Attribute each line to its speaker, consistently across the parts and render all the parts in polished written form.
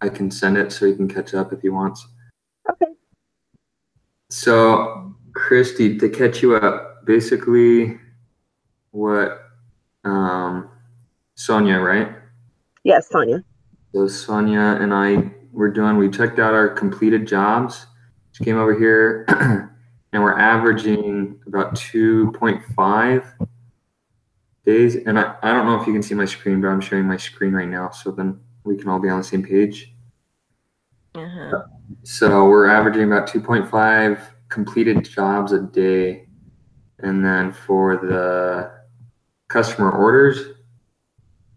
Speaker 1: I can send it so he can catch up if he wants.
Speaker 2: Okay.
Speaker 1: So, Christy, to catch you up, basically what Sonia, right?
Speaker 2: Yes, Sonia.
Speaker 1: So Sonia and I were doing, we checked out our completed jobs. She came over here and we're averaging about 2.5 days. And I don't know if you can see my screen, but I'm sharing my screen right now. So then we can all be on the same page.
Speaker 3: Uh-huh.
Speaker 1: So we're averaging about 2.5 completed jobs a day. And then for the customer orders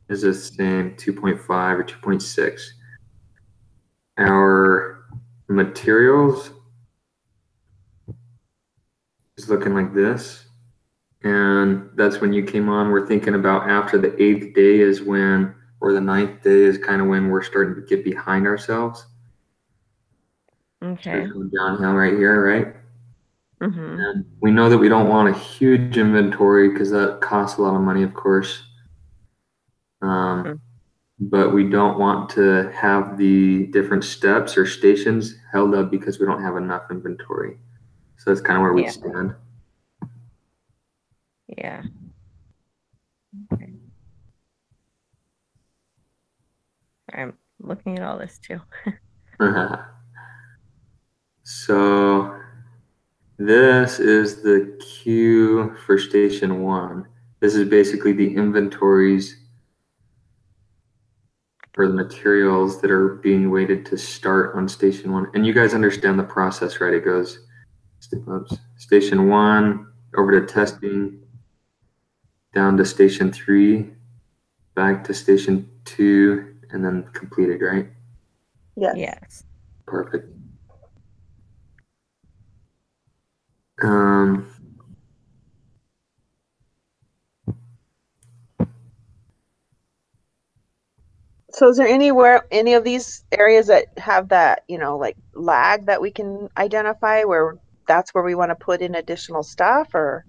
Speaker 1: is the same 2.5 or 2.6. Our materials is looking like this. And that's when you came on. We're thinking about after the 8th day is when, or the 9th day is kind of when we're starting to get behind ourselves.
Speaker 3: Okay.
Speaker 1: Going downhill right here, right?
Speaker 3: Mm-hmm.
Speaker 1: And we know that we don't want a huge inventory because that costs a lot of money, of course. But we don't want to have the different steps or stations held up because we don't have enough inventory. So that's kind of where we stand.
Speaker 3: Yeah. Okay. I'm looking at all this too.
Speaker 1: So this is the queue for station 1. This is basically the inventories or the materials that are being waited to start on station 1. And you guys understand the process, right? It goes station 1 over to testing, down to station 3, back to station 2, and then completed, right?
Speaker 2: Yes.
Speaker 3: Yes.
Speaker 1: Perfect.
Speaker 2: So is there any of these areas that have that, like lag that we can identify where that's where we want to put in additional stuff or?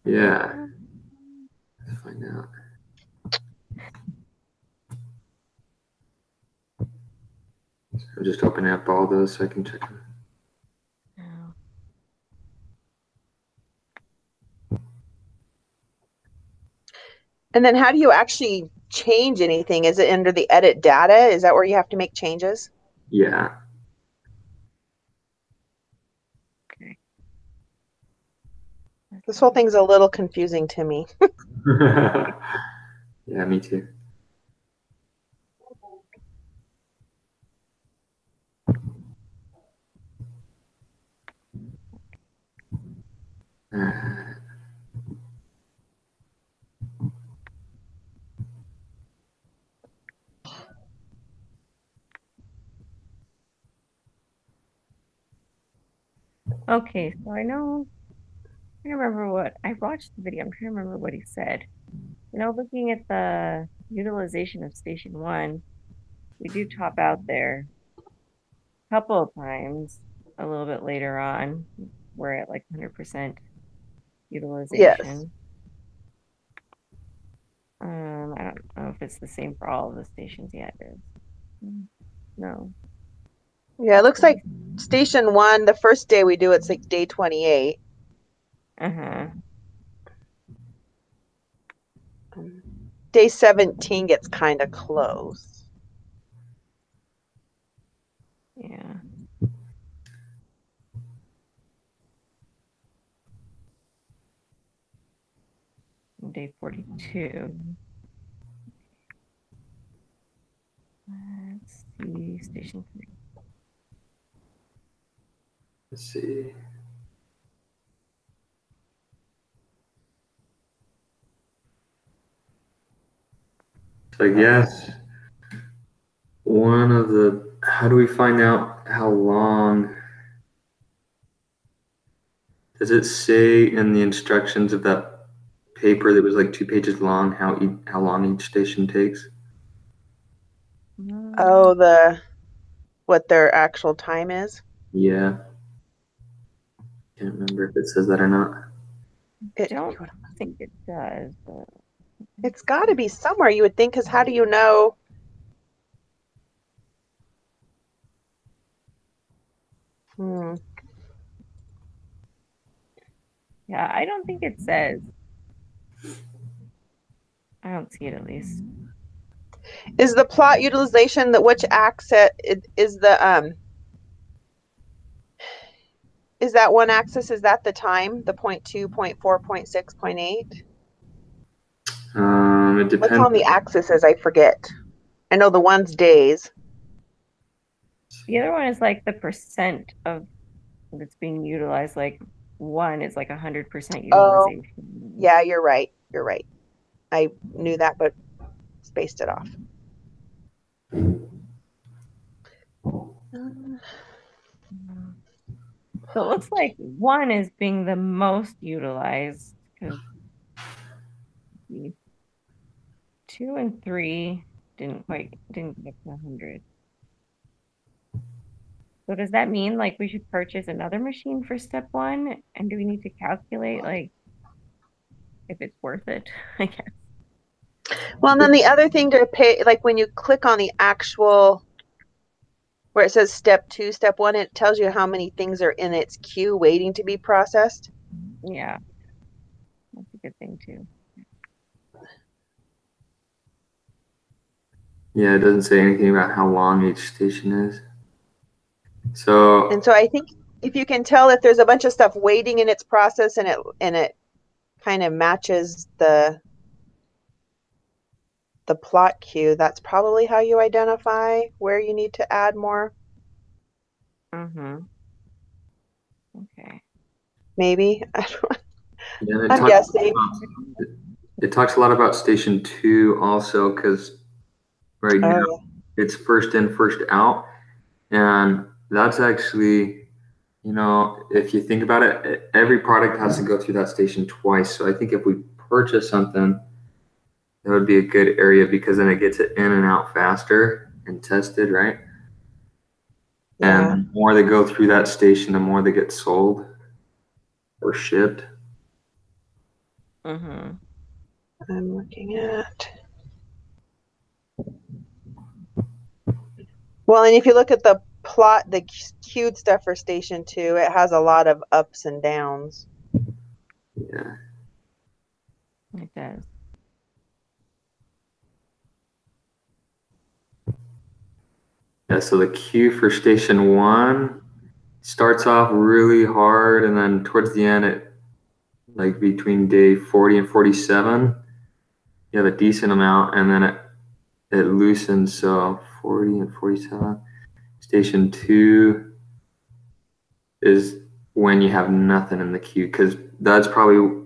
Speaker 1: Yeah. Let's find out. I'm just opening up all those so I can check them.
Speaker 2: And then how do you actually change anything? Is it under the edit data? Is that where you have to make changes?
Speaker 1: Yeah.
Speaker 3: Okay.
Speaker 2: This whole thing's a little confusing to me.
Speaker 1: Yeah, me too.
Speaker 3: Okay, so I remember what I watched the video. I'm trying to remember what he said. Looking at the utilization of station 1, we do top out there a couple of times. A little bit later on, we're at like 100%
Speaker 2: Yes.
Speaker 3: utilization. I don't know if it's the same for all of the stations yet. No.
Speaker 2: Yeah, it looks like station 1, the first day we do it's like day 28.
Speaker 3: Uh-huh.
Speaker 2: Day 17 gets kind of close.
Speaker 3: Yeah. Day 42. Let's see, station 3.
Speaker 1: Let's see. So I guess one of the, how do we find out how long? Does it say in the instructions of that paper that was like 2 pages long how long each station takes?
Speaker 2: Oh, what their actual time is?
Speaker 1: Yeah. Can't remember if it says that or not.
Speaker 3: I don't think it does, but
Speaker 2: It's got to be somewhere, you would think, because how do you know? Hmm.
Speaker 3: Yeah, I don't think it says. I don't see it at least.
Speaker 2: Is the plot utilization that which axis is the is that one axis? Is that the time? The 0.2, 0.4, 0.6, 0.8?
Speaker 1: It
Speaker 2: What's
Speaker 1: depends.
Speaker 2: on the axes? I forget. I know the one's days.
Speaker 3: The other one is like the percent of that's being utilized. Like one is like 100%
Speaker 2: Oh,
Speaker 3: utilization.
Speaker 2: yeah, you're right. You're right. I knew that, but spaced it off.
Speaker 3: So it looks like one is being the most utilized because two and three didn't get to 100. So does that mean like we should purchase another machine for step one? And do we need to calculate like if it's worth it? I guess.
Speaker 2: Well, and then the other thing to pay, like when you click on the actual where it says step two, step one, it tells you how many things are in its queue waiting to be processed.
Speaker 3: Yeah, that's a good thing too.
Speaker 1: Yeah, it doesn't say anything about how long each station is. So,
Speaker 2: And so I think if you can tell if there's a bunch of stuff waiting in its process and it kind of matches the plot queue, that's probably how you identify where you need to add more.
Speaker 3: Mm-hmm. Okay.
Speaker 2: Maybe.
Speaker 1: yeah,
Speaker 2: I'm guessing.
Speaker 1: it talks a lot about station two also, because right now
Speaker 2: Oh,
Speaker 1: it's first in, first out. And that's actually, if you think about it, every product has to go through that station twice. So I think if we purchase something, that would be a good area because then it gets it in and out faster and tested, right?
Speaker 2: yeah.
Speaker 1: And the more they go through that station, the more they get sold or shipped.
Speaker 3: Mm-hmm.
Speaker 2: I'm looking at. Well, and if you look at the plot, the queued stuff for station two, it has a lot of ups and downs.
Speaker 1: Yeah.
Speaker 3: It does.
Speaker 1: Yeah. So the queue for station one starts off really hard, and then towards the end, like between day 40 and 47, you have a decent amount, and then it loosens. So 40 and 47. Station two is when you have nothing in the queue because that's probably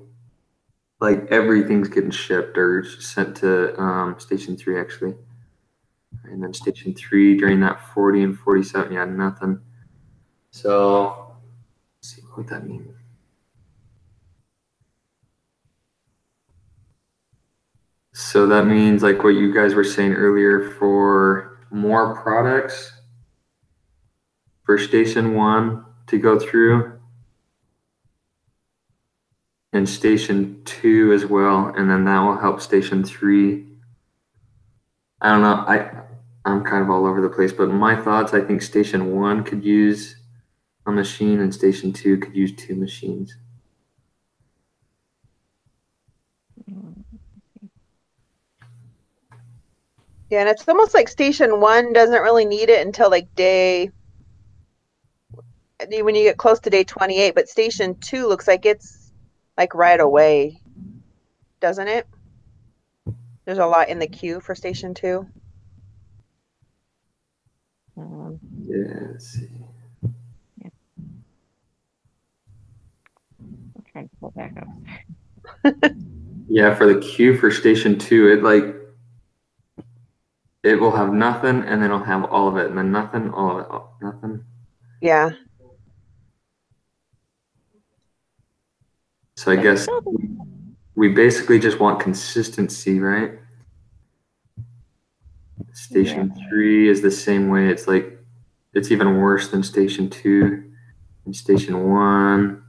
Speaker 1: like everything's getting shipped or sent to station three actually. And then station three during that 40 and 47, yeah, nothing. So let's see what that means. So that means like what you guys were saying earlier for more products for station one to go through and station two as well. And then that will help station three. I don't know. I'm kind of all over the place, but my thoughts, I think station one could use a machine and station two could use two machines.
Speaker 2: Yeah, and it's almost like station one doesn't really need it until like when you get close to day 28, but station two looks like it's like right away, doesn't it? There's a lot in the queue for station two.
Speaker 1: Yeah, let's see.
Speaker 3: Yeah. I'm trying to pull back up.
Speaker 1: Yeah, for the queue for station two, it will have nothing and then it'll have all of it and then nothing, all of it, nothing.
Speaker 2: Yeah.
Speaker 1: So I guess we basically just want consistency, right? Station three is the same way. It's like it's even worse than station two and station one.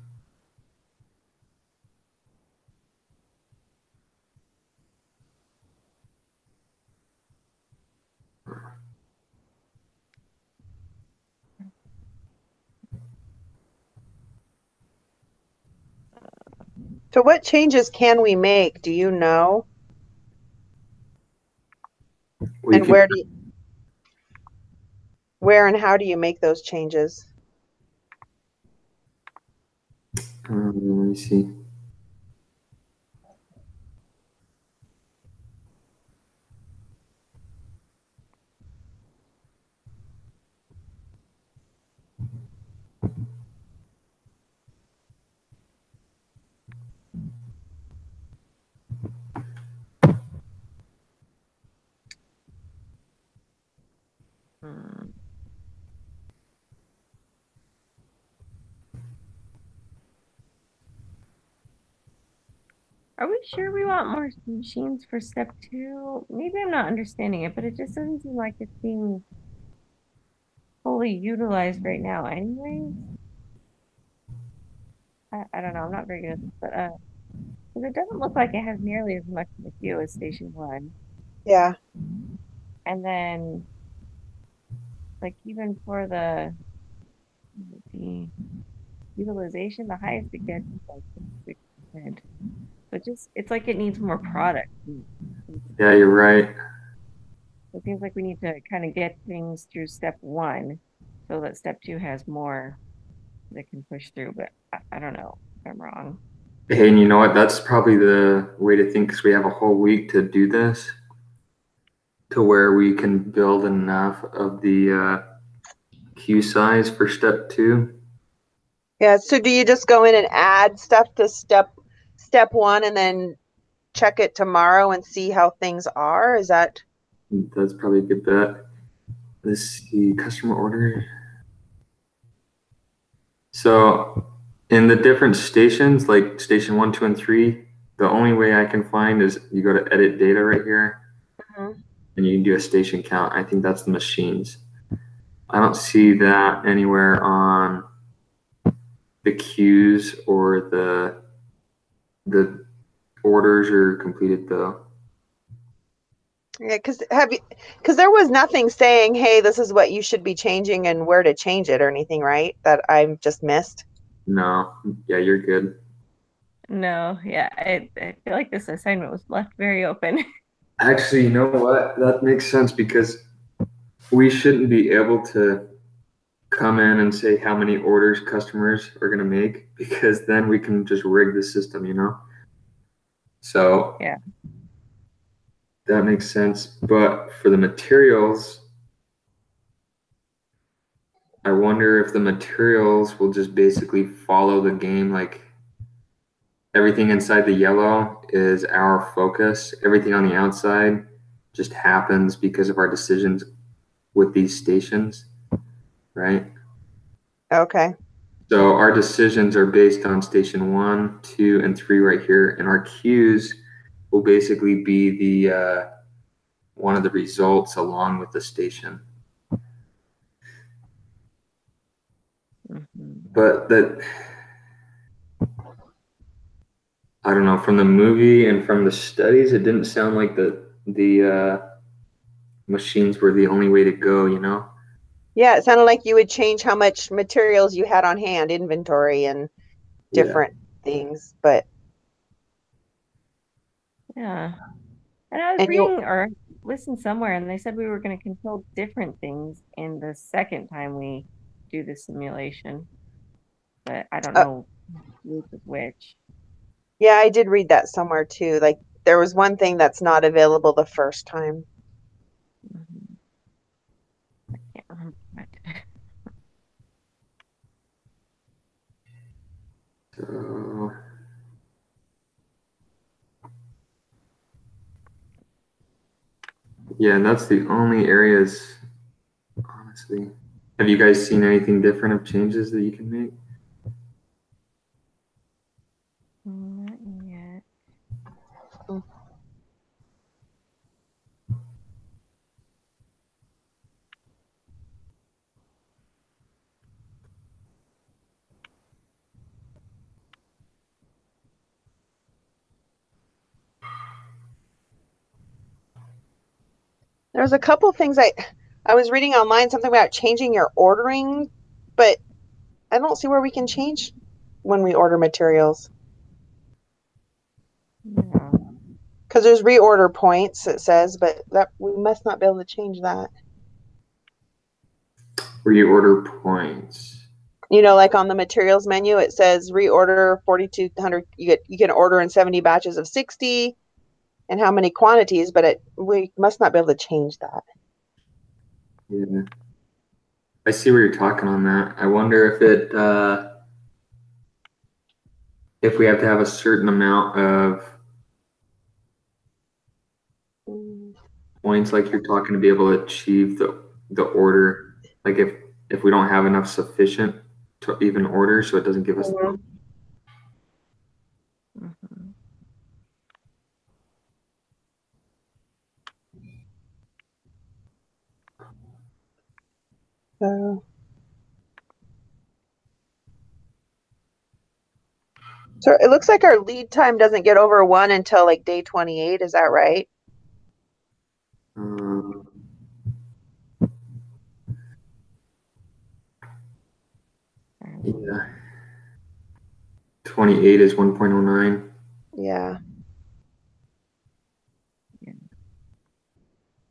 Speaker 2: So what changes can we make? Do you know?
Speaker 1: We
Speaker 2: And
Speaker 1: can,
Speaker 2: where and how do you make those changes?
Speaker 1: let me see.
Speaker 3: Hmm. Are we sure we want more machines for step 2? Maybe I'm not understanding it, but it just doesn't seem like it's being fully utilized right now anyways. I don't know, I'm not very good at this, but 'cause it doesn't look like it has nearly as much in the queue as Station 1.
Speaker 2: Yeah.
Speaker 3: And then like even for the utilization, the highest it gets is like 6%. So it's like it needs more product.
Speaker 1: Yeah, you're right.
Speaker 3: It seems like we need to kind of get things through step 1 so that step 2 has more that can push through, but I don't know if I'm wrong.
Speaker 1: Hey, and you know what? That's probably the way to think because we have a whole week to do this to where we can build enough of the queue size for step 2.
Speaker 2: Yeah. So do you just go in and add stuff to step 1 and then check it tomorrow and see how things are? Is that
Speaker 1: That's probably a good bet. Let's see, customer order. So in the different stations, like station 1, 2, and 3, the only way I can find is you go to edit data right here
Speaker 2: Mhm.
Speaker 1: and you can do a station count. I think that's the machines. I don't see that anywhere on the queues or the orders are completed though.
Speaker 2: Yeah, because there was nothing saying, hey, this is what you should be changing and where to change it or anything, right? That I've just missed.
Speaker 1: No, yeah, you're good.
Speaker 3: No, yeah, I feel like this assignment was left very open.
Speaker 1: Actually, you know what? That makes sense because we shouldn't be able to come in and say how many orders customers are going to make because then we can just rig the system, you know? So
Speaker 3: Yeah.
Speaker 1: that makes sense. But for the materials, I wonder if the materials will just basically follow the game. Like everything inside the yellow is our focus, everything on the outside just happens because of our decisions with these stations, right?
Speaker 2: Okay.
Speaker 1: So our decisions are based on station 1, 2, and 3 right here, and our queues will basically be the one of the results along with the station.
Speaker 3: Mhm.
Speaker 1: But that I don't know, from the movie and from the studies, it didn't sound like the machines were the only way to go, you know?
Speaker 2: Yeah, it sounded like you would change how much materials you had on hand, inventory and
Speaker 1: Yeah.
Speaker 2: different things. But
Speaker 3: Yeah. And I was
Speaker 2: and you
Speaker 3: reading or listened somewhere, and they said we were going to control different things in the second time we do the simulation, but I don't know which is which.
Speaker 2: yeah, I did read that somewhere too. Like there was one thing that's not available the first time.
Speaker 3: Mhm. Can't remember what.
Speaker 1: So yeah, and that's the only areas, honestly. Have you guys seen anything different of changes that you can make?
Speaker 3: Not yet.
Speaker 2: There's a couple things I was reading online, something about changing your ordering, but I don't see where we can change when we order materials. Because there's reorder points, it says, but that we must not be able to change that.
Speaker 1: Reorder points.
Speaker 2: You know, like on the materials menu, it says reorder 4,200. You can order in 70 batches of 60, and how many quantities, but we must not be able to change that.
Speaker 1: Yeah. I see where you're talking on that. I wonder if we have to have a certain amount of points, like you're talking, to be able to achieve the order. Like if we don't have enough sufficient to even order, so it doesn't give us.
Speaker 3: Mm-hmm.
Speaker 2: So it looks like our lead time doesn't get over 1 until like day 28. Is that right?
Speaker 1: Yeah. 28 is 1.09.
Speaker 2: Yeah.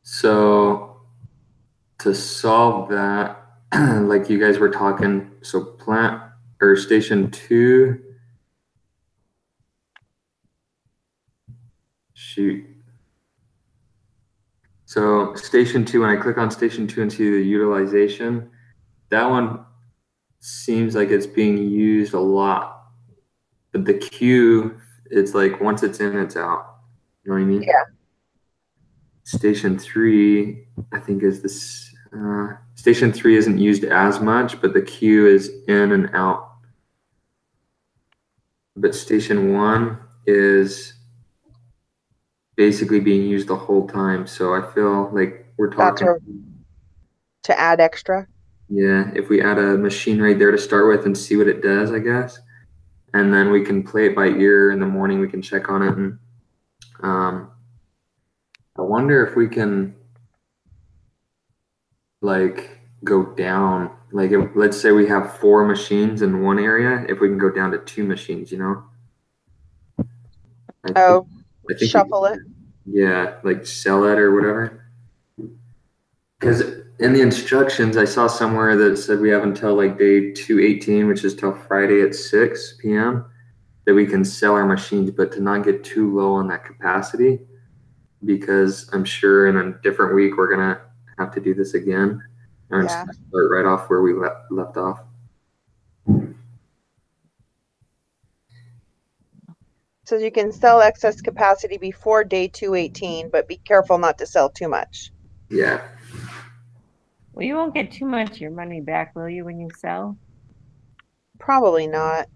Speaker 1: So to solve that, like you guys were talking, so plant or station 2. Shoot. So station 2, when I click on station 2 and see the utilization, that one seems like it's being used a lot. But the queue, it's like once it's in, it's out. You know what I mean?
Speaker 2: Yeah.
Speaker 1: Station 3, I think, is this. Station 3 isn't used as much, but the queue is in and out. But station 1 is basically being used the whole time. So I feel like we're talking
Speaker 2: to add extra.
Speaker 1: Yeah, if we add a machine right there to start with and see what it does, I guess. And then we can play it by ear in the morning. We can check on it. And I wonder if we can like go down. Like let's say we have 4 machines in one area, if we can go down to 2 machines, you know? I think
Speaker 2: shuffle it.
Speaker 1: Yeah, like sell it or whatever. Because in the instructions, I saw somewhere that said we have until like day 218, which is till Friday at 6 p.m., that we can sell our machines, but to not get too low on that capacity, because I'm sure in a different week we're going to have to do this again and start right off where we left off.
Speaker 2: So you can sell excess capacity before day 218, but be careful not to sell too much.
Speaker 1: Yeah.
Speaker 3: Well, you won't get too much of your money back, will you, when you sell?
Speaker 2: Probably not.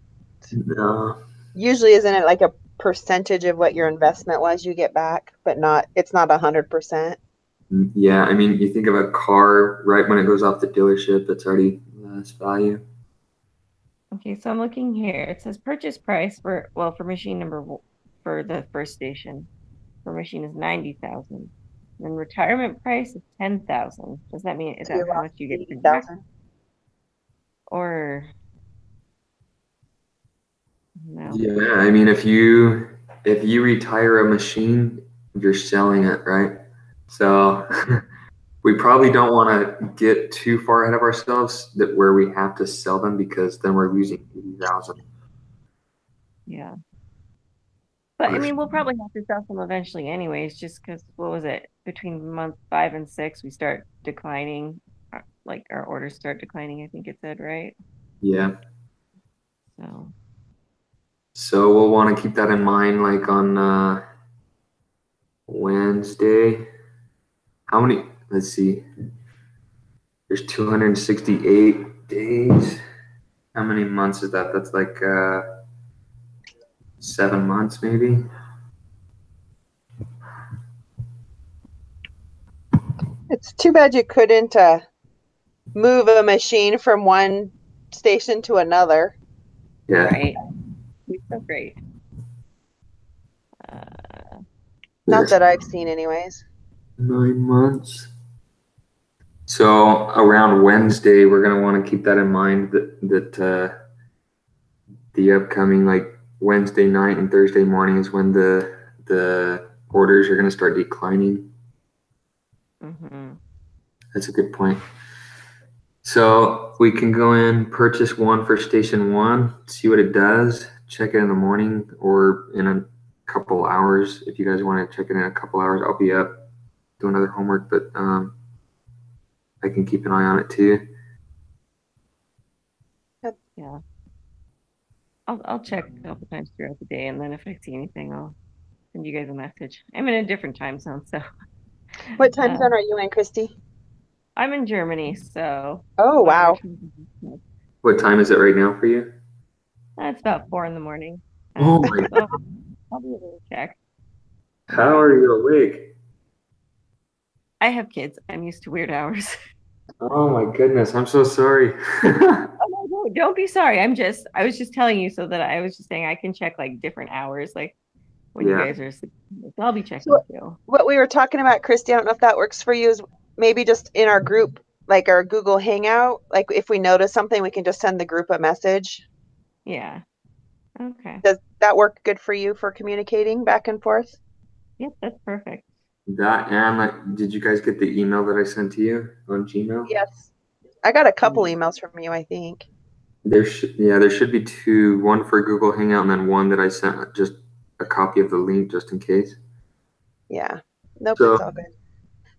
Speaker 1: No.
Speaker 2: Usually, isn't it like a percentage of what your investment was you get back, but it's not 100%.
Speaker 1: Yeah, I mean, you think of a car, right when it goes off the dealership, it's already less value.
Speaker 3: Okay, so I'm looking here. It says purchase price for machine number for the first station for machine is 90,000. Then retirement price is 10,000. Does that mean is that how much you get back? Or no?
Speaker 1: Yeah, I mean, if you retire a machine, you're selling it, right? So we probably don't want to get too far ahead of ourselves where we have to sell them, because then we're losing 80,000.
Speaker 3: Yeah. But I mean, we'll probably have to sell some eventually anyways, just because, what was it? Between month 5 and 6, we start declining, like our orders start declining, I think it said, right?
Speaker 1: Yeah.
Speaker 3: So
Speaker 1: we'll want to keep that in mind, like on Wednesday. How many? Let's see. There's 268 days. How many months is that? That's like 7 months, maybe.
Speaker 2: It's too bad you couldn't move a machine from one station to another.
Speaker 1: Yeah.
Speaker 3: Right. It's so great.
Speaker 2: Not that I've seen, anyways.
Speaker 1: 9 months. So around Wednesday, we're gonna want to keep that in mind, that the upcoming, like Wednesday night and Thursday morning, is when the orders are going to start declining.
Speaker 3: Mm-hmm.
Speaker 1: That's a good point. So we can go in, purchase one for station one, see what it does, check it in the morning or in a couple hours. If you guys want to check it in a couple hours, I'll be up doing other homework, but I can keep an eye on it too.
Speaker 3: Yeah. I'll check a couple times throughout the day, and then if I see anything, I'll send you guys a message. I'm in a different time zone, so
Speaker 2: What time zone are you in, Christy?
Speaker 3: I'm in Germany, so
Speaker 2: Oh,
Speaker 3: whatever
Speaker 2: wow.
Speaker 3: time it is.
Speaker 1: What time is it right now for you?
Speaker 3: It's about 4 in the morning.
Speaker 1: Oh my
Speaker 3: So I'll be able to check.
Speaker 1: How are you awake?
Speaker 3: I have kids. I'm used to weird hours.
Speaker 1: Oh my goodness, I'm so sorry.
Speaker 3: Oh, no, don't be sorry. I was just telling you so that I was just saying I can check like different hours, like when you
Speaker 1: Yeah.
Speaker 3: guys are sleeping. So I'll be checking
Speaker 2: So
Speaker 3: too.
Speaker 2: what we were talking about, Christy, I don't know if that works for you, is maybe just in our group, like our Google Hangout, like if we notice something, we can just send the group a message.
Speaker 3: Yeah. Okay.
Speaker 2: Does that work good for you for communicating back and forth?
Speaker 3: Yep, that's perfect.
Speaker 1: That and like, did you guys get the email that I sent to you on Gmail?
Speaker 2: Yes. I got a couple emails from you, I think.
Speaker 1: There should be two, one for Google Hangout and then one that I sent just a copy of the link just in case.
Speaker 2: Yeah. Nope,
Speaker 1: So
Speaker 2: it's all good.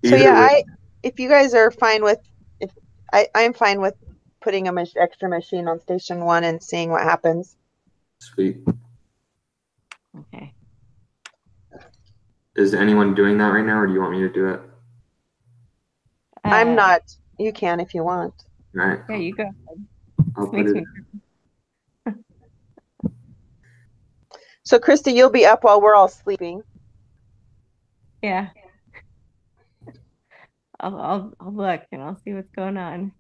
Speaker 2: So
Speaker 1: either
Speaker 2: yeah,
Speaker 1: way,
Speaker 2: if you guys are fine with, if I'm fine with putting a extra machine on station one and seeing what happens.
Speaker 1: sweet.
Speaker 3: Okay.
Speaker 1: Is anyone doing that right now, or do you want me to do it?
Speaker 2: I'm not. You can if you want.
Speaker 1: All right.
Speaker 3: Yeah, you go.
Speaker 1: I'll
Speaker 3: This
Speaker 1: put
Speaker 3: makes
Speaker 1: it.
Speaker 3: me
Speaker 2: So Christy, you'll be up while we're all sleeping.
Speaker 3: Yeah. I'll look and I'll see what's going on.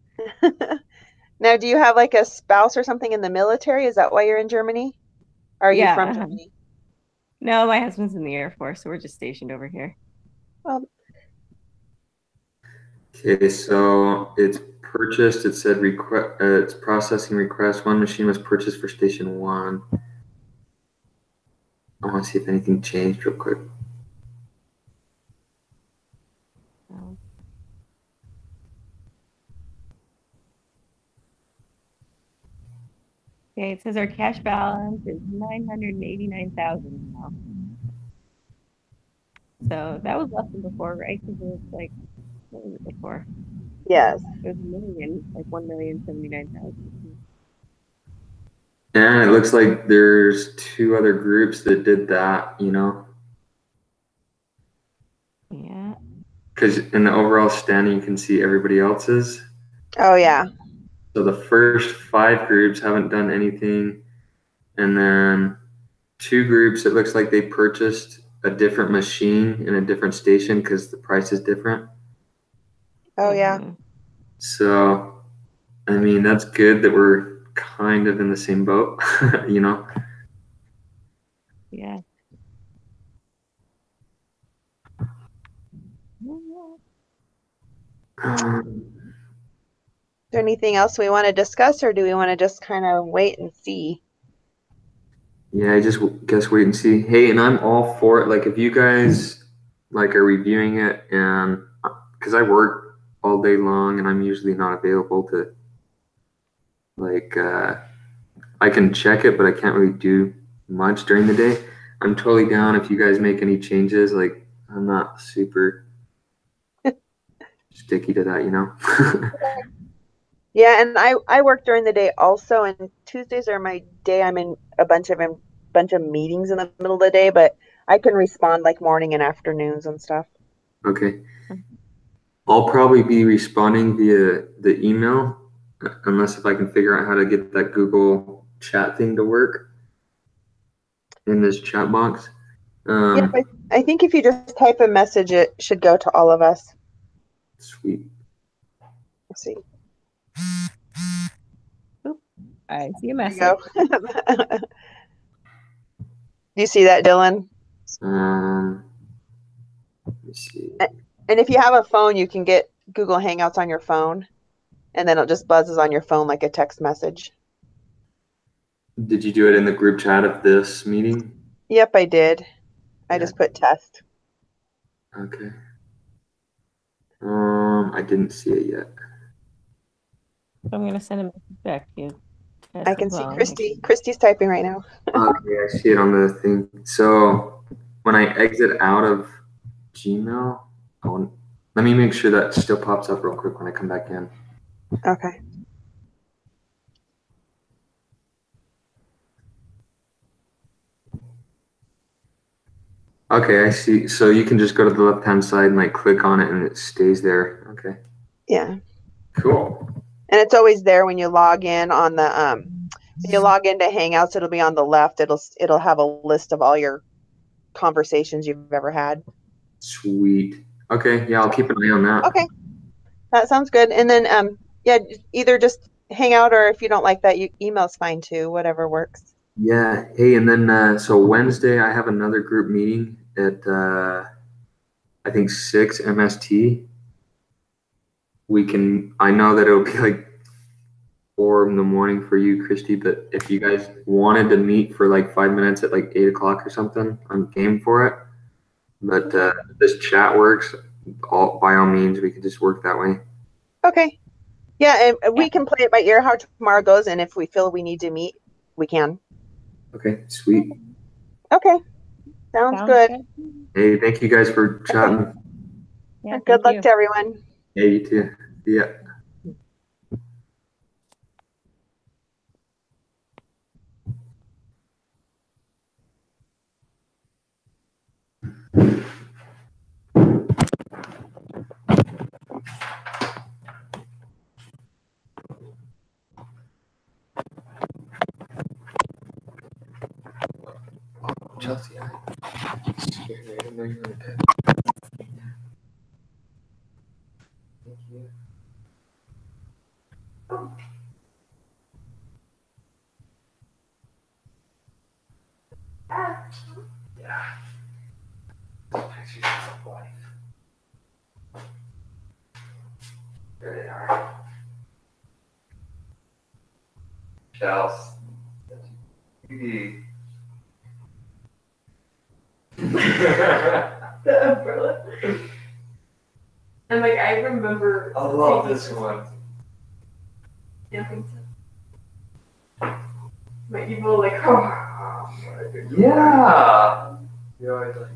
Speaker 2: Now, do you have like a spouse or something in the military? Is that why you're in Germany? Or are you from
Speaker 3: Yeah.
Speaker 2: Germany?
Speaker 3: No, my husband's in the Air Force, so we're just stationed over here.
Speaker 2: Well,
Speaker 1: Okay, so it's purchased. It said request. It's processing request. One machine was purchased for station one. I want to see if anything changed real quick.
Speaker 3: So, okay, it says our cash balance is 989,000 now. So that was less than before, right? Because it was like, what was it before?
Speaker 2: yes.
Speaker 3: It was a million, like 1,079,000.
Speaker 1: And it looks like there's two other groups that did that, you know,
Speaker 3: Yeah.
Speaker 1: because in the overall standing, you can see everybody else's.
Speaker 2: Oh yeah.
Speaker 1: So the first five groups haven't done anything. And then two groups, it looks like they purchased a different machine in a different station because the price is different.
Speaker 2: Oh yeah.
Speaker 3: Mhm.
Speaker 1: So, I mean, that's good that we're kind of in the same boat, you know?
Speaker 3: Yeah.
Speaker 2: Is there anything else we want to discuss, or do we want to just kind of wait and see?
Speaker 1: Yeah, I just guess wait and see. Hey, and I'm all for it. Like, if you guys like are reviewing it, and because I work all day long and I'm usually not available to like, I can check it, but I can't really do much during the day. I'm totally down if you guys make any changes. Like, I'm not super sticky to that, you know?
Speaker 2: Yeah, and I work during the day also, and Tuesdays are my day. I'm in a bunch of meetings in the middle of the day, but I can respond like morning and afternoons and stuff.
Speaker 1: Okay. I'll probably be responding via the email, unless if I can figure out how to get that Google chat thing to work in this chat box.
Speaker 2: Yeah, but I think if you just type a message, it should go to all of us.
Speaker 1: Sweet.
Speaker 2: Let's see.
Speaker 3: Oop, I see a
Speaker 2: There you
Speaker 3: message.
Speaker 2: go. Do you see that, Dylan?
Speaker 1: Let me see.
Speaker 2: And if you have a phone, you can get Google Hangouts on your phone, and then it just buzzes on your phone like a text message.
Speaker 1: Did you do it in the group chat of this meeting?
Speaker 2: Yep, I did. I
Speaker 1: Yeah.
Speaker 2: just put test.
Speaker 1: Okay. I didn't see it yet.
Speaker 3: I'm gonna send a message back to you.
Speaker 2: I can see Christy. Christy's typing right now.
Speaker 1: Okay, I see it on the thing. So when I exit out of Gmail, let me make sure that still pops up real quick when I come back in.
Speaker 2: Okay.
Speaker 1: Okay, I see. So you can just go to the left-hand side and like click on it and it stays there. Okay.
Speaker 2: Yeah.
Speaker 1: Cool.
Speaker 2: And it's always there when you log in on the when you log into Hangouts, it'll be on the left. It'll have a list of all your conversations you've ever had.
Speaker 1: Sweet. Okay, yeah, I'll keep an eye on that.
Speaker 2: Okay. That sounds good. And then yeah, either just hang out or if you don't like that, email's fine too, whatever works.
Speaker 1: Yeah. Hey, and then so Wednesday I have another group meeting at I think 6 MST. I know that it'll be like 4 in the morning for you, Christy, but if you guys wanted to meet for like 5 minutes at like 8 o'clock or something, I'm game for it. But this chat works. By all means, we can just work that way.
Speaker 2: Okay. Yeah, and we can play it by ear how tomorrow goes, and if we feel we need to meet, we can.
Speaker 1: Okay, sweet.
Speaker 2: Okay. Sounds good.
Speaker 1: Hey, thank you guys for chatting.
Speaker 2: Okay. Yeah, good luck to everyone.
Speaker 1: Yeah, you too. See ya. Chelsea, I didn't know you were in bed. Thank you. Yeah. Pictures of life. There they are. Chelsea.
Speaker 4: The umbrella. And like I remember.
Speaker 1: I love this one.
Speaker 4: Yeah, I think so. My evil like
Speaker 1: Yeah. You always like.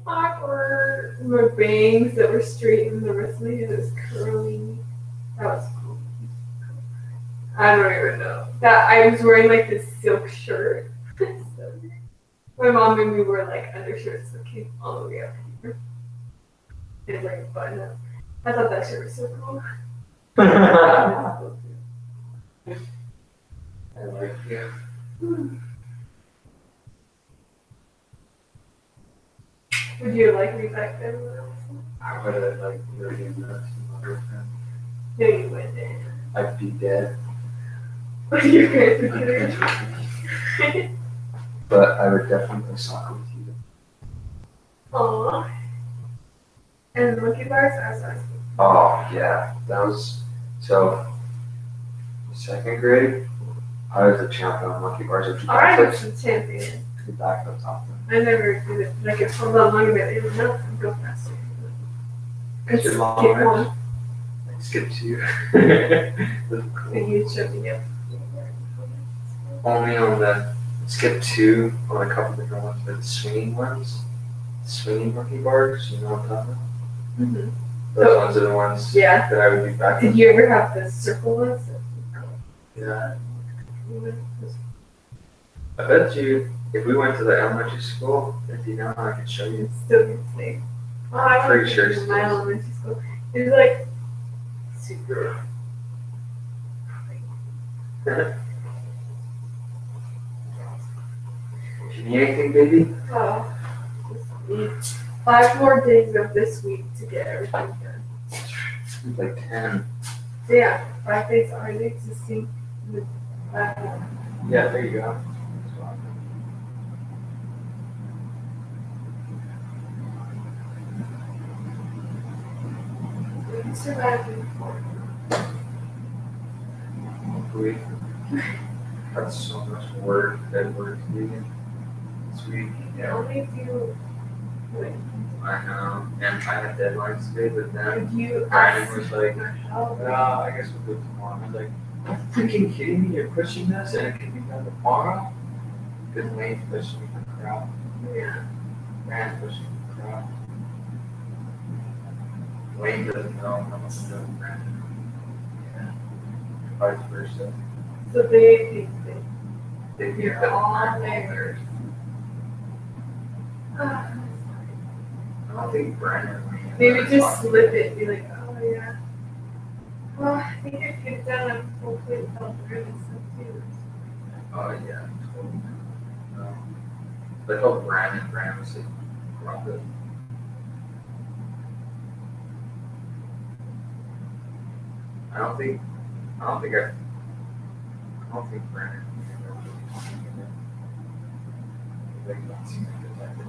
Speaker 4: awkward. My bangs that were straight and the rest of my hair was curly. That was cool. I don't even know. That I was wearing like this silk shirt. So, my mom made me wear like undershirts that came all the way up here. And like a button up. I thought that shirt was so cool.
Speaker 1: I like you.
Speaker 4: Would you like me back then?
Speaker 1: I would have like really nuts.
Speaker 4: No, you wouldn't.
Speaker 1: I'd be dead.
Speaker 4: You guys are kidding.
Speaker 1: But I would definitely play soccer with you.
Speaker 4: Aww. And the monkey bars, I was asking.
Speaker 1: Oh yeah, that was so. Second grade, I was the champion on monkey bars.
Speaker 4: I was the champion.
Speaker 1: The backflips off them.
Speaker 4: I never did it. Like it's hold on long enough, it would not go faster.
Speaker 1: It's
Speaker 4: Skip
Speaker 1: long.
Speaker 4: one.
Speaker 1: Skip two.
Speaker 4: And you showed me up.
Speaker 1: Only on the skip two on a couple different ones, but the swinging ones, swinging monkey bars. You know what I'm talking about?
Speaker 4: Mm-hmm.
Speaker 1: Those ones are the ones that I would be back.
Speaker 4: Did you ever have the circle ones?
Speaker 1: Yeah. I bet you, if we went to the elementary school, if you know, I could show you.
Speaker 4: Still can say. Oh, I
Speaker 1: Pretty sure
Speaker 4: in my elementary school. It was like super.
Speaker 1: If you need anything, baby?
Speaker 4: Oh, just need 5 more days of this week to get everything done.
Speaker 1: Like 10.
Speaker 4: So yeah, 5 days already existing.
Speaker 1: Yeah, there you go.
Speaker 4: We can survive in 4.
Speaker 1: Hopefully. That's so much work that we're doing this week.
Speaker 4: They only do like.
Speaker 1: I know. And I had deadlines today, but then
Speaker 4: If you
Speaker 1: Brandon
Speaker 4: ask
Speaker 1: was like,
Speaker 4: for help,
Speaker 1: I guess we'll do it tomorrow. I was like, are you freaking kidding me? You're pushing this and it can be done tomorrow? Because Lane's pushing me for crap.
Speaker 4: yeah.
Speaker 1: Brandon's pushing me for crap. Lane doesn't know how much to do with Brandon. Yeah. Vice versa.
Speaker 4: So they think that
Speaker 1: They think
Speaker 4: you're
Speaker 1: that
Speaker 4: all
Speaker 1: Brandon
Speaker 4: there.
Speaker 1: I don't think Brandon.
Speaker 4: Maybe just slip it and be like, oh yeah. Well, I think I could have done a full plate without doing this stuff too.
Speaker 1: Oh yeah, totally. But I told Brandon was like, drop it. I don't think Brandon. Like, that's the type of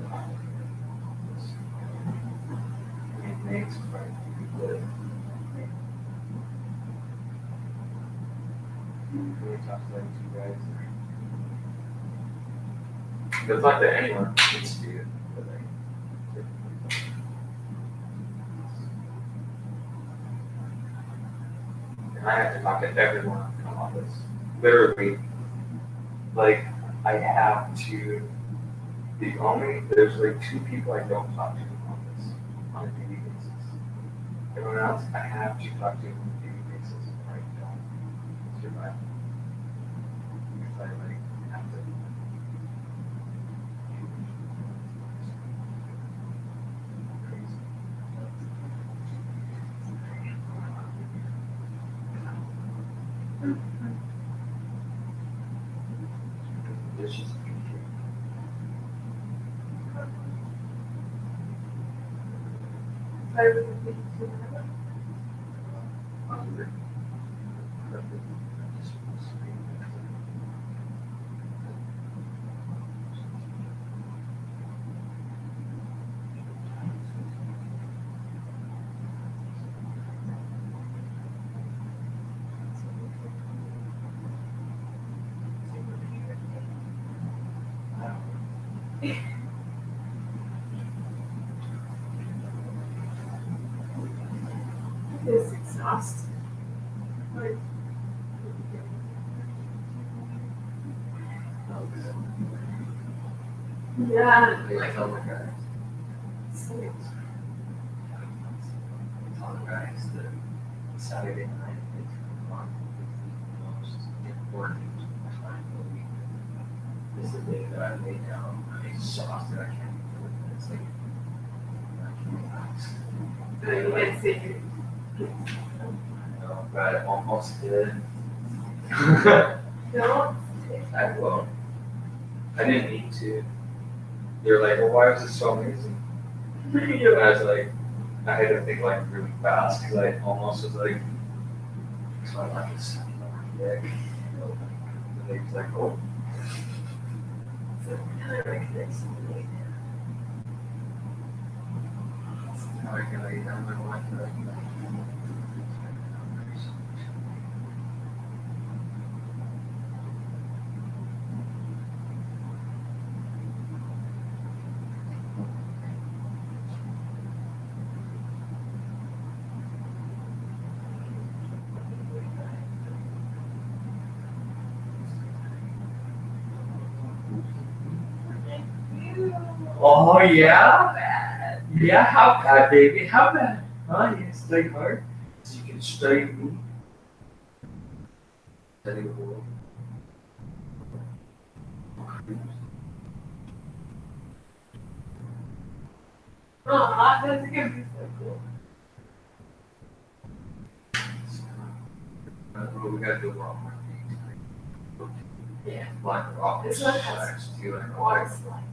Speaker 1: Nate's quite good. Really talk to like two guys. It's not that anyone needs to do it, but like. And I have to talk to everyone on the office. Literally, like I have to. There's like 2 people I don't talk to in the office on a daily basis. Everyone else I have to talk to on a daily basis, or I don't survive. Because I like have to. Crazy. Dishes.
Speaker 4: I really think too much. It's exhausting. Like, yeah,
Speaker 1: Like tell the guys.
Speaker 4: so-
Speaker 1: Tell the guys that Saturday night is the most important time of the week. This is the day that I lay down. I'm exhausted. I can't do it. It's like I can't relax.
Speaker 4: you can't say you.
Speaker 1: I know, but I almost did.
Speaker 4: Don't.
Speaker 1: I won't. I didn't need to. They're like, well, why was this so amazing? And I was like, I had to think like really fast because I almost was like, so I'm like, it's dick. And they was like, oh. So how do I connect something? How I can lay down my wife and I can Oh yeah? Yeah, how bad, baby? How bad? Huh? You can study hard? So you can study me? Study the world.
Speaker 4: Aw, that's gonna be so cool.
Speaker 1: Well, we gotta do a lot more things.
Speaker 4: Yeah.
Speaker 1: Like rock
Speaker 4: This one has
Speaker 1: slides too. And
Speaker 4: water slides.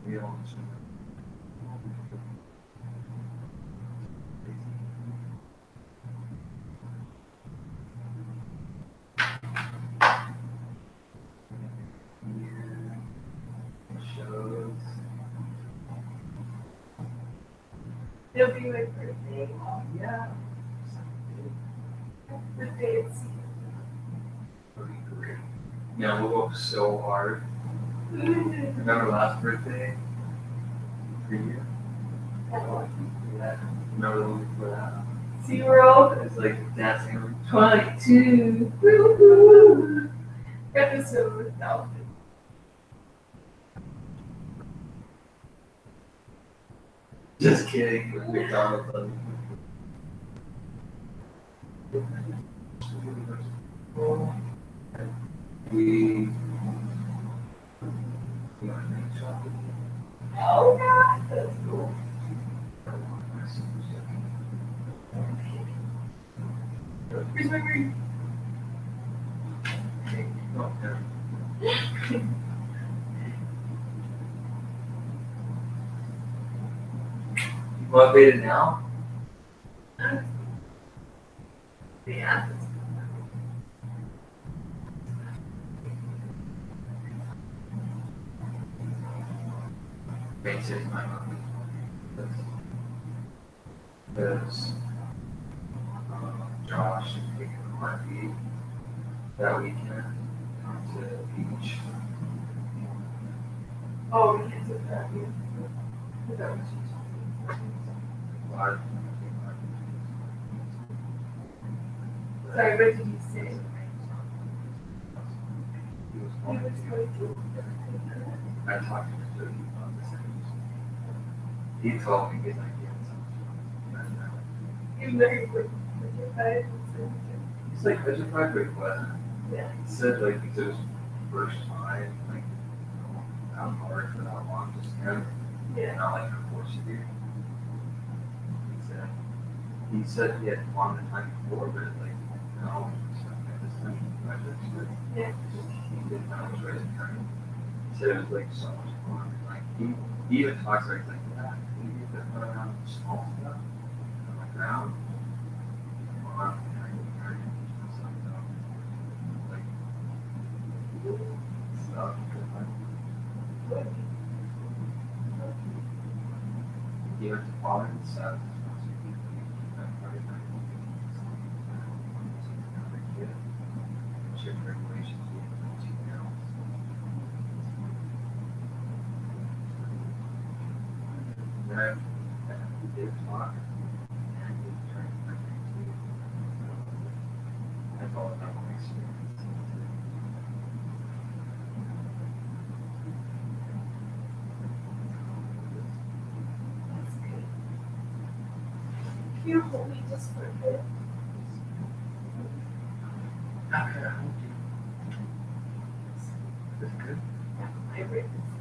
Speaker 1: we all shows.
Speaker 4: It'll be my birthday.
Speaker 5: Yeah.
Speaker 4: Birthday it's
Speaker 5: That'd be great. Yeah, we'll go so hard. Remember last birthday? For you? Yeah. Remember the one before that?
Speaker 4: SeaWorld.
Speaker 5: It was like dancing. 22.
Speaker 4: Woo-hoo. Got this over with outfit.
Speaker 5: Just kidding. With McDonald's. We.
Speaker 4: Oh god, that's cool. Where's my ring?
Speaker 5: You motivated now?
Speaker 4: Yeah.
Speaker 5: Makes it my money. Because Josh is taking a heartbeat that weekend to the beach.
Speaker 4: Oh, we can't do that. Yeah. Is that what she's talking
Speaker 5: But
Speaker 4: about? Sorry, what did you say?
Speaker 5: he was
Speaker 4: He
Speaker 5: going
Speaker 4: was
Speaker 5: to.
Speaker 4: going to.
Speaker 5: I talked to him about this. He told me he's like, yeah,
Speaker 4: Even though you were petrified.
Speaker 5: he's like petrified, but what?
Speaker 4: Yeah.
Speaker 5: He said like because it was first time, like out hard for that long, just kind of
Speaker 4: Yeah.
Speaker 5: not like force you do. He said he had fun the time before, but like no, it's not like this time. I just
Speaker 4: Yeah.
Speaker 5: he did not enjoy the time. He said it was like so much fun. Like he even talks like that. He used to run around with small stuff on the ground. On like stuff. He went to farm and stuff.
Speaker 4: Can you hold me just for a bit? I read this.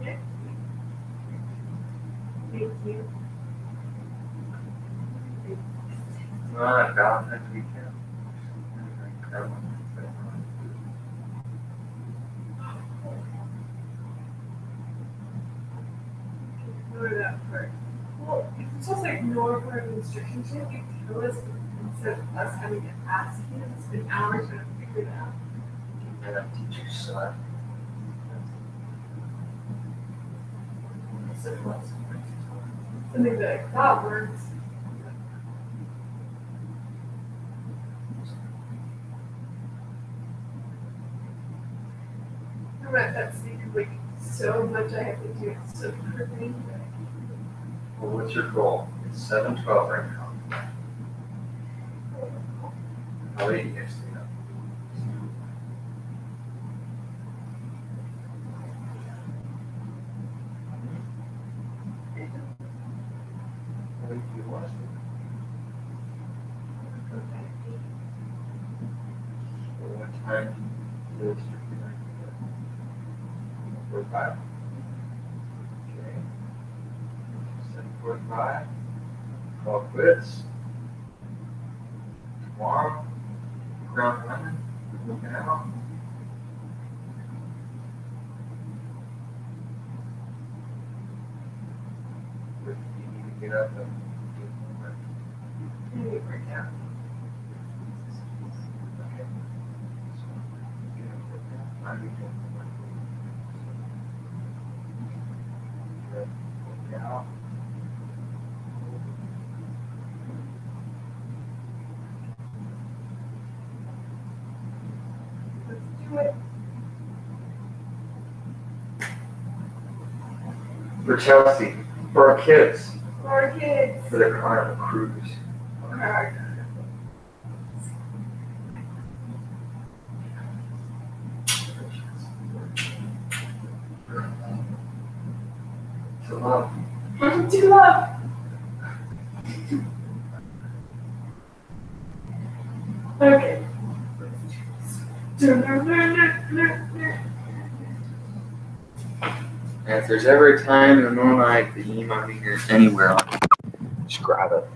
Speaker 4: Yeah. Thank you.
Speaker 5: Valentine's weekend.
Speaker 4: Ignore that part. Well, if it's just like ignore part of the instructions, you have to tell us instead of us having to ask you. It's been hours trying to figure it out.
Speaker 5: And that teacher's son.
Speaker 4: Something that I thought works. I'm at that stage of like so much I have to do it so quickly.
Speaker 5: Well, what's your goal? It's 7:12 right now. How late do you guys stay up? How late do you want to stay up? Well, what time time to the 45. Okay. 7:45. Call quits. Tomorrow, ground running, looking out. But you need to get up and do homework. Right now. Okay. So, get up right now. I'm doing homework. Get up, work out.
Speaker 4: Let's do it.
Speaker 5: For Chelsea, for our kids,
Speaker 4: Our kids.
Speaker 5: for the Carnival Cruise.
Speaker 4: Alright.
Speaker 5: To love.
Speaker 4: To love. Okay.
Speaker 5: And if there's ever a time in the middle of the night that you need my finger anywhere, just grab it.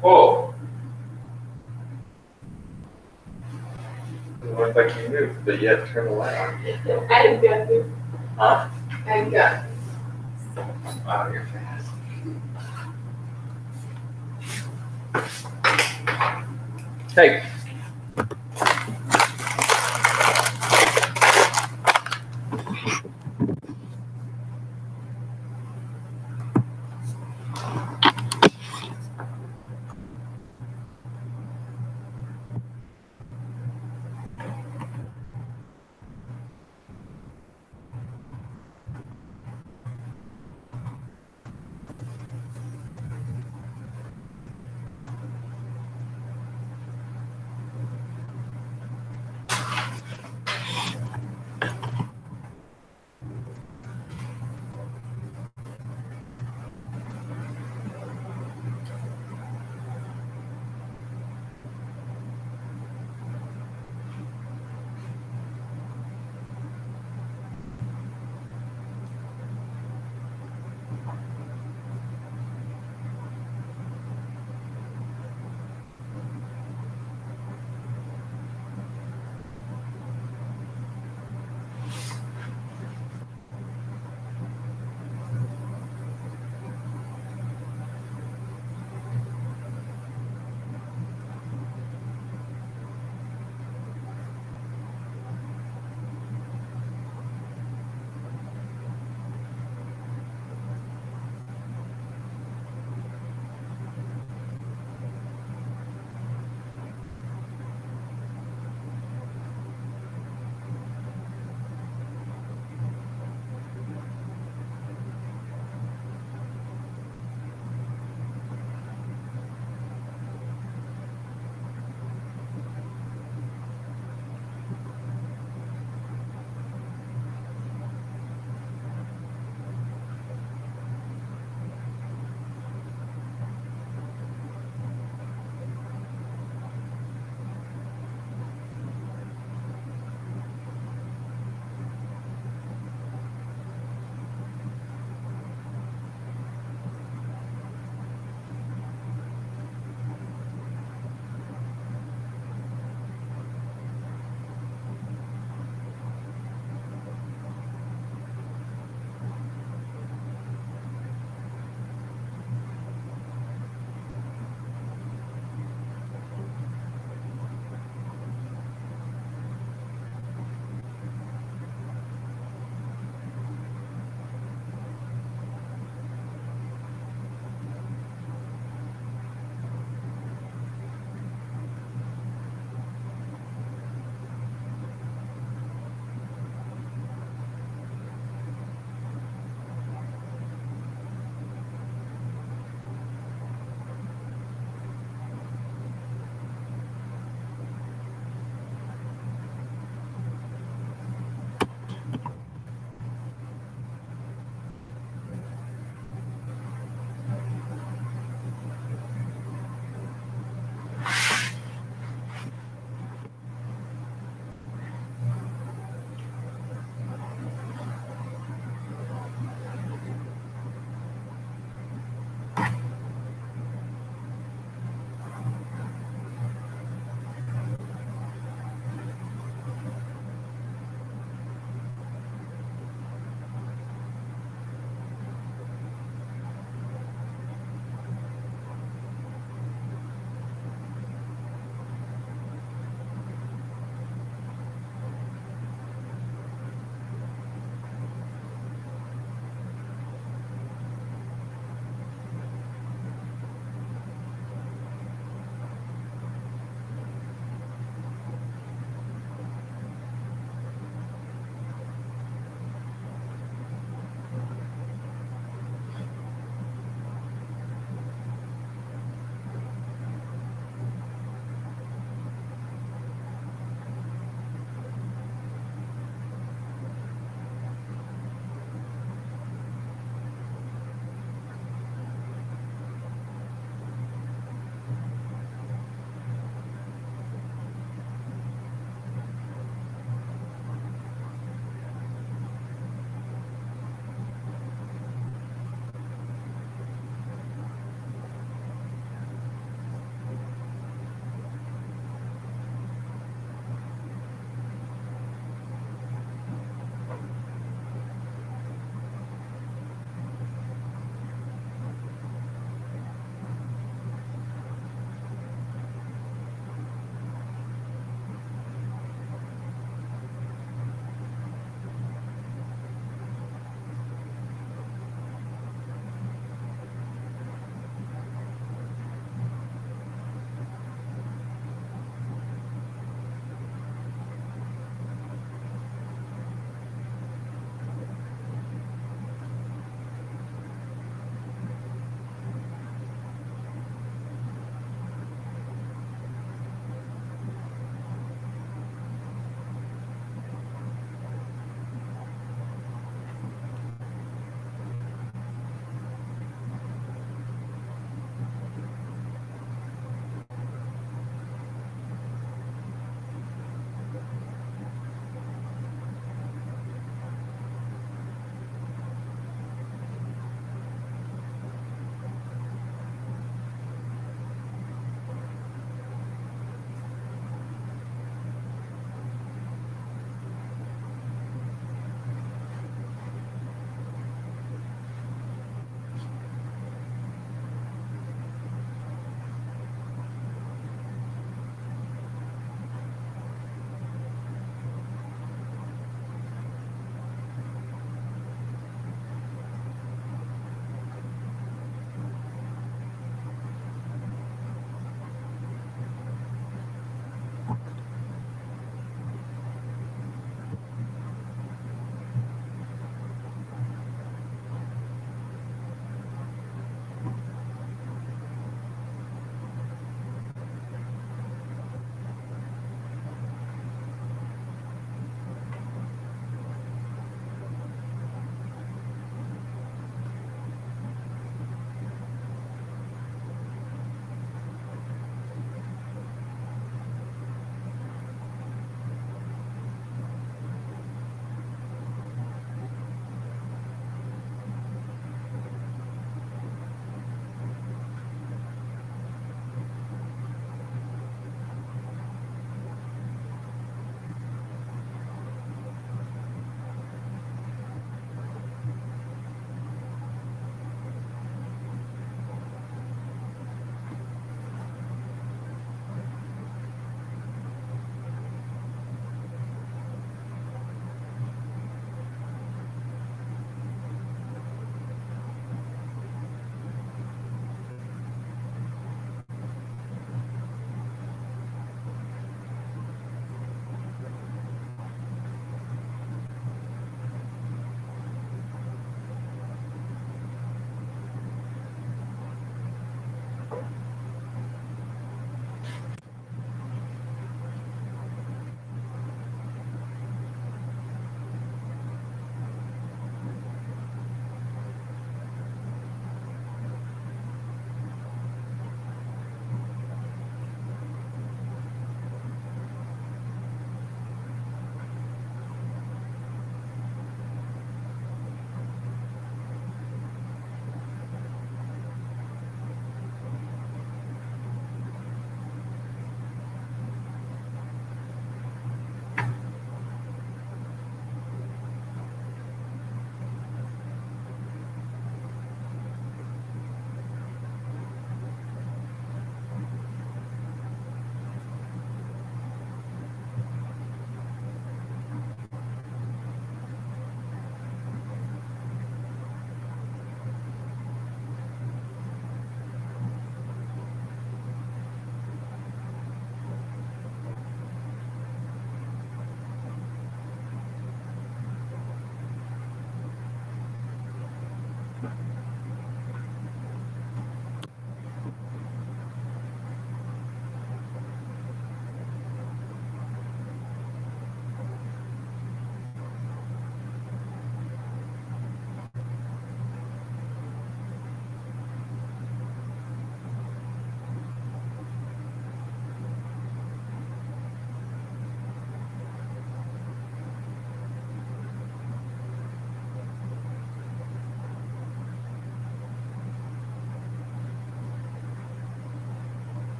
Speaker 5: Whoa. It looked like you moved, but yet turn the light on.
Speaker 4: I've got this.
Speaker 5: Huh?
Speaker 4: I've got
Speaker 5: Wow, you're fast. Hey.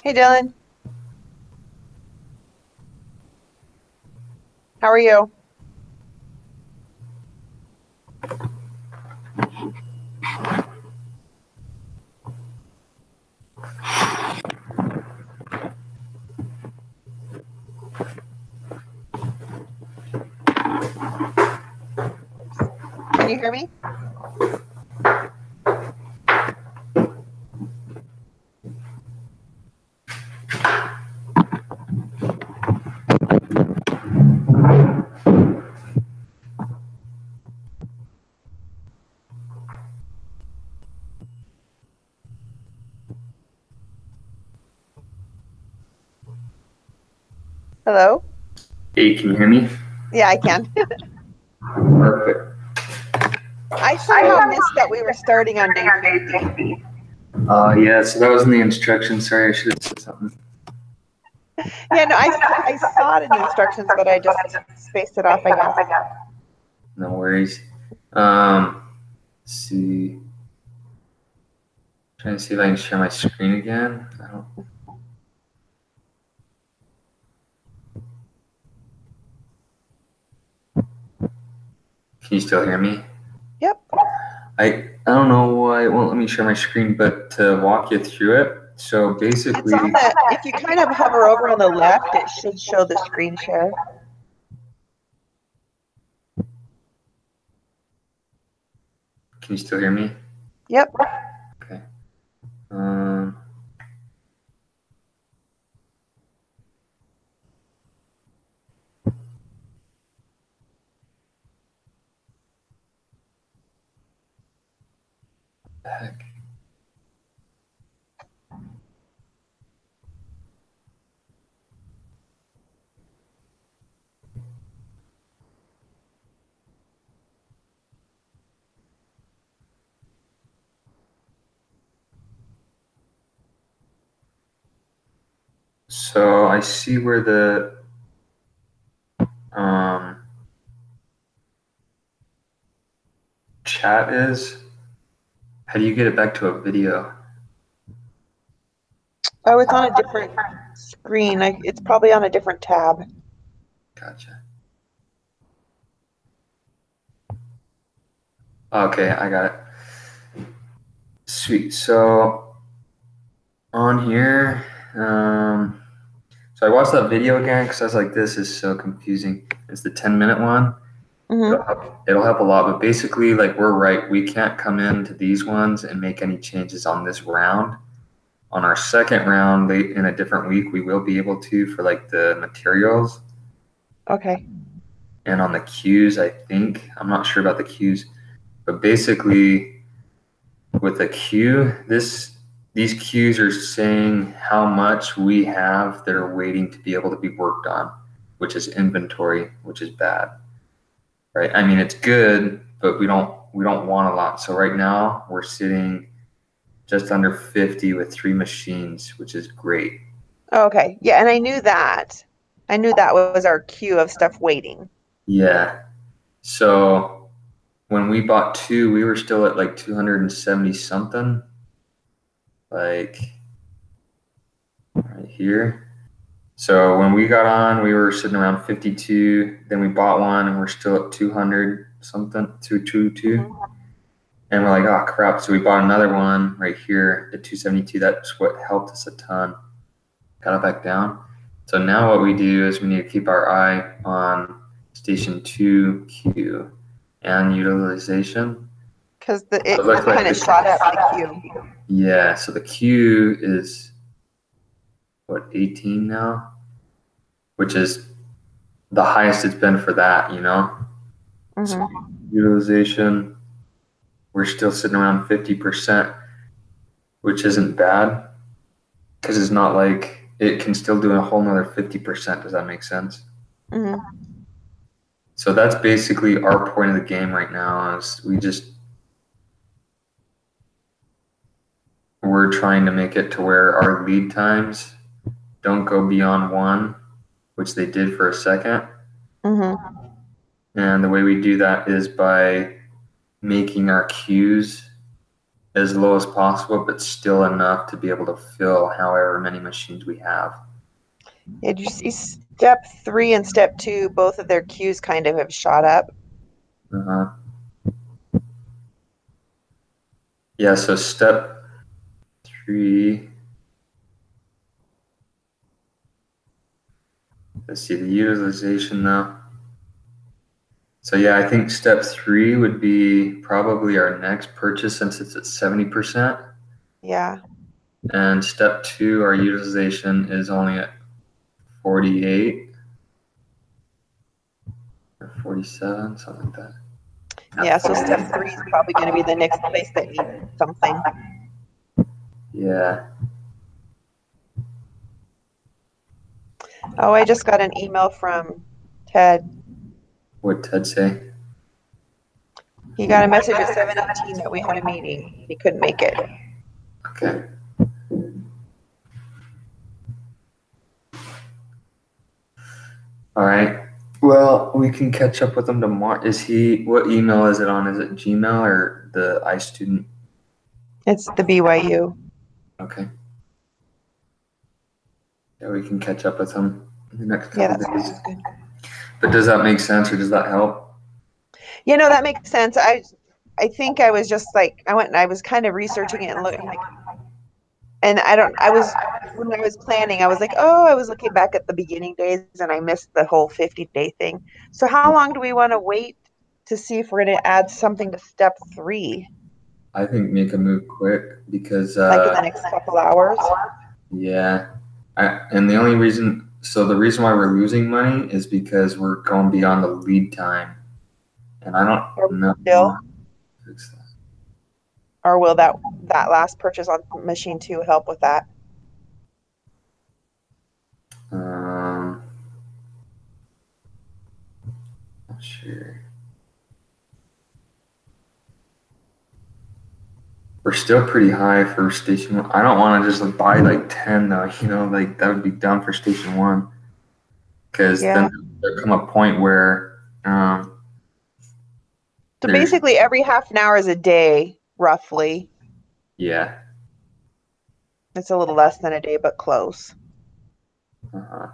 Speaker 2: Hey, Dylan. How are you? Can you hear me? Hello?
Speaker 1: Hey, can you hear me?
Speaker 2: Yeah, I can.
Speaker 1: Perfect.
Speaker 2: I somehow missed that we were starting on day 50.
Speaker 1: Yeah, so that was in the instructions. Sorry, I should have said something.
Speaker 2: Yeah, no, I saw it in the instructions, but I just spaced it off, I guess.
Speaker 1: No worries. Let's see. Trying to see if I can share my screen again. I don't. Can you still hear me?
Speaker 2: Yep.
Speaker 1: I don't know why it won't let me share my screen, but to walk you through it. So basically,
Speaker 2: It's on the, if you kind of hover over on the left, it should show the screen share.
Speaker 1: can you still hear me?
Speaker 2: Yep.
Speaker 1: Okay. Heck. So I see where the chat is. How do you get it back to a video?
Speaker 2: Oh, it's on a different screen. It's probably on a different tab.
Speaker 1: Gotcha. Okay, I got it. Sweet. So on here, so I watched that video again because I was like, this is so confusing. It's the 10-minute one.
Speaker 2: Mm-hmm.
Speaker 1: It'll help a lot, but basically, like, we're right. We can't come into these ones and make any changes on this round. On our second round, late in a different week, we will be able to for like the materials.
Speaker 2: Okay.
Speaker 1: And on the cues, I think, I'm not sure about the cues, but basically with the cue, these cues are saying how much we have that are waiting to be able to be worked on, which is inventory, which is bad. Right? I mean, it's good, but we don't want a lot. So right now we're sitting just under 50 with 3 machines, which is great.
Speaker 2: Okay. Yeah, and I knew that. I knew that was our queue of stuff waiting.
Speaker 1: Yeah. So when we bought 2, we were still at like 270 something. Like right here. So when we got on, we were sitting around 52. Then we bought one and we're still at 200 something, 222. Mm-hmm. And we're like, oh crap. So we bought another one right here at 272. That's what helped us a ton. Got it back down. So now what we do is we need to keep our eye on station 2Q and utilization.
Speaker 2: Because it kind of shot up the queue.
Speaker 1: Yeah, so the Q is what, 18 now? Which is the highest it's been for that, you know?
Speaker 2: Mm-hmm.
Speaker 1: So utilization, we're still sitting around 50%, which isn't bad. Because it's not like it can still do a whole nother 50%. Does that make sense?
Speaker 2: Mm-hmm.
Speaker 1: So that's basically our point of the game right now is we're trying to make it to where our lead times don't go beyond 1, which they did for a second.
Speaker 2: Mm-hmm.
Speaker 1: And the way we do that is by making our queues as low as possible, but still enough to be able to fill however many machines we have.
Speaker 2: Did you see step 3 and step 2? Both of their queues kind of have shot up.
Speaker 1: Uh-huh. Yeah, so step 3. Let's see the utilization now. So yeah, I think step 3 would be probably our next purchase since it's at 70%.
Speaker 2: Yeah.
Speaker 1: And step 2, our utilization is only at 48 or 47, something like that.
Speaker 2: Yeah, so step 3 is probably going to be the next place that needs something.
Speaker 1: Yeah.
Speaker 2: Oh, I just got an email from Ted.
Speaker 1: What'd Ted say?
Speaker 2: He got a message at 7:18 that we had a meeting. He couldn't make it.
Speaker 1: Okay. All right. Well, we can catch up with him tomorrow. What email is it on? Is it Gmail or the iStudent?
Speaker 2: It's the BYU.
Speaker 1: Okay. Yeah, we can catch up with him in the next
Speaker 2: Yeah,
Speaker 1: couple
Speaker 2: that
Speaker 1: days.
Speaker 2: sounds good.
Speaker 1: But does that make sense or does that help?
Speaker 2: You know, that makes sense. I think I was just like, I went and I was kind of researching it and looking like, and when I was planning, I was like, oh, I was looking back at the beginning days and I missed the whole 50-day thing. So how long do we want to wait to see if we're going to add something to step 3,
Speaker 1: I think make a move quick because
Speaker 2: like in the next couple hours?
Speaker 1: yeah. And the reason why we're losing money is because we're going beyond the lead time. And I don't know.
Speaker 2: Still? Or will that last purchase on machine 2 help with that?
Speaker 1: Not sure. We're still pretty high for station 1. I don't want to just buy like 10 though, like that would be dumb for station 1. Because then there come a point where
Speaker 2: so basically every half an hour is a day, roughly.
Speaker 1: Yeah.
Speaker 2: It's a little less than a day, but close.
Speaker 1: Uh-huh.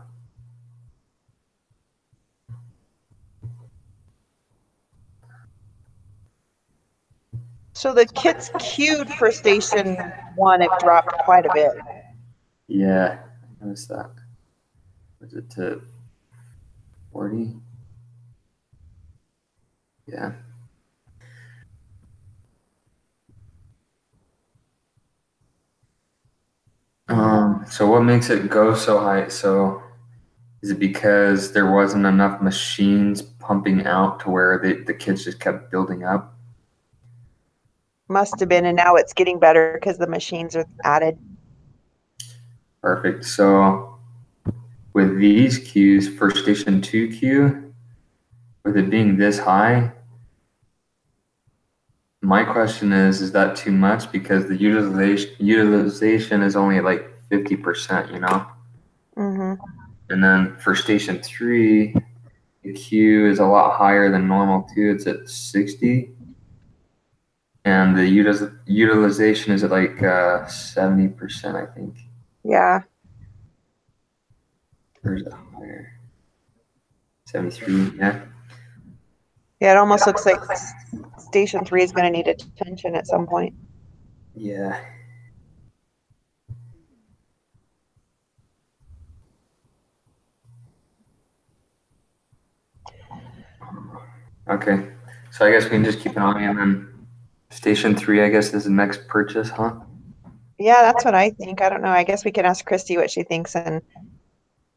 Speaker 2: So the kits queued for station 1 have dropped quite a bit.
Speaker 1: Yeah, I noticed that. Was it to 40? Yeah. So what makes it go so high? So is it because there wasn't enough machines pumping out to where the kids just kept building up?
Speaker 2: Must have been, and now it's getting better because the machines are added.
Speaker 1: Perfect. So with these queues for station 2 queue, with it being this high, my question is that too much? Because the utilization is only like 50%,
Speaker 2: Mm-hmm.
Speaker 1: And then for station 3, the queue is a lot higher than normal too. It's at 60. And the utilization is at like 70%, I think.
Speaker 2: Yeah.
Speaker 1: Or is it higher? 73, yeah.
Speaker 2: Yeah, it almost looks like station 3 is going to need attention at some point.
Speaker 1: Yeah. Okay. So I guess we can just keep an eye on them. Station 3, I guess, is the next purchase, huh?
Speaker 2: Yeah, that's what I think. I don't know. I guess we can ask Christy what she thinks. And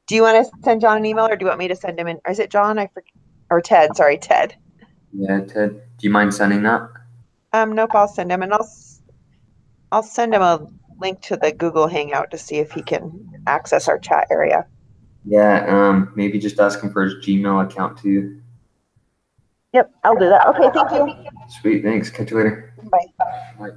Speaker 2: do you want to send John an email or do you want me to send him in? Or is it John? I forget. Or Ted. Sorry, Ted.
Speaker 1: Yeah, Ted. Do you mind sending that?
Speaker 2: Nope, I'll send him. And I'll send him a link to the Google Hangout to see if he can access our chat area.
Speaker 1: Yeah, maybe just ask him for his Gmail account too.
Speaker 2: Yep, I'll do that. Okay, thank you.
Speaker 1: Sweet, thanks. Catch you later.
Speaker 2: Bye.
Speaker 1: Bye.